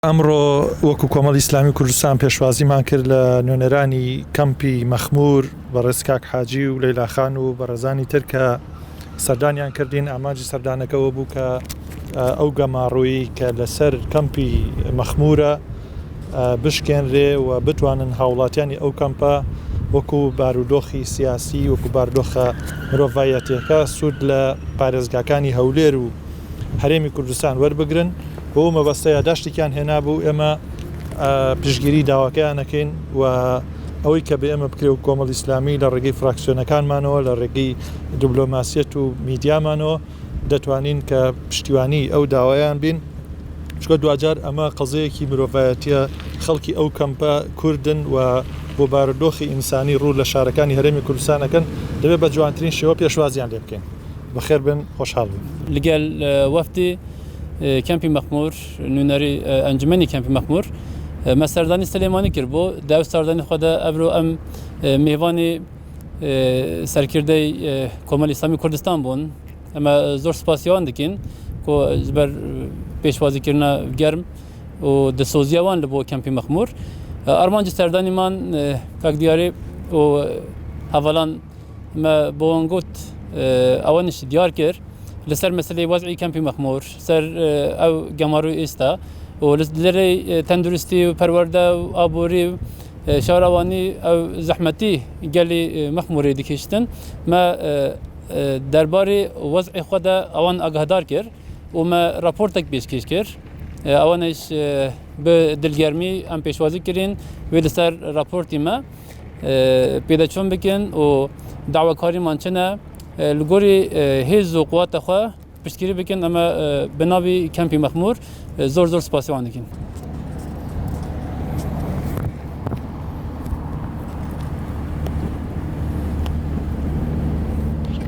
ئەمڕۆ وەکو کۆمەڵی ئیسلامی کوردستان پێشوازیمان کرد لە نوێنەرانی کەمپی مەخمور بە ڕێزکاک حاجی و لەیلاخان و بەڕێزانی تر کە سەردانیان کردین ئاماجی سەردانەکەەوە بوو کە ئەو گەماڕۆیی کە لەسەر کەمپی مەخمورە بشکێنرێ و بتوانن هاوڵاتیانی ئەو کەمپە وەکو بارودۆخی سیاسی وەکو بارودۆخە مرۆڤایەتیەکە سوود لە پارێزگاکانی هەولێر و هەرێمی کوردستان وەربگرن بۆ مەبەستەیە داشتێکیان هێنابوو ئێمە پشتگیری داواکەیانەکەین و ئەوەی کە بە ئێمە بکرێ و کۆمەڵی ئیسلامی لە ڕێگەی فراکسیۆنەکانمانەوە لە ڕێگەی دیبلۆماسیەت و میدیامانەوە دەتوانین کە پشتیوانی ئەو داوایان بین چکە دوجار ئەمە قەزەیەکی مرۆڤایەتیە خەڵکی ئەو کەمپە کوردن و بۆ بارودۆخی ئینسانی ڕوو لە شارەکانی هەرێمی کوردستانەکەن دەبێت بە جوانترین شێوە پێشوازیان لێ بکەین بەخێر بن خۆشحاڵ بن لەگەڵ وەفتی کەمپی مەخمور نوێنەری ئەنجومەنی کەمپی مەخمور مە سەردانی سلێمانی کرد بۆ داو سەردانی خۆدا ئەبرۆ ئەم میوانی سەرکردەی کۆمەڵی ئیسلامی کوردستان بوون ئەمە زۆر سپاسیەوان دەکەین کۆ بەر پێشوازیکردنە گەرم و دەسۆزیاوان لە بۆ کەمپی مەخمور ئەرمانجی سەردانیمان کاک دیارێ و هەڤەڵان مە بۆوان گوت ئەوەنش دیار کرد لەسەر مەسلەی وەزعی کەمپی مەخمور سەر ئەو گەماڕووی ئێستا و لەرەی تەندروستی و پەروەردە و ئابووری و شاراوانی ئەو زەحمەتی گەلی مەخموری دەکەشتن مە دەربارەی وەزعی خۆدا ئەوان ئاگادار کرد و مە راپۆرتێک پێشکەش کرد ئەوانش بە دڵگەرمی ئەم پێشوازی کردین وێ لەسەر راپۆرتی مە پێدەچۆن بکەن و داواکاریمان چنە لەگۆری هێز و قواتەخوا پشتگیری بکەن ئەمە بەناوی کەمپی مەخمور زۆر سپاسیوان دەکەین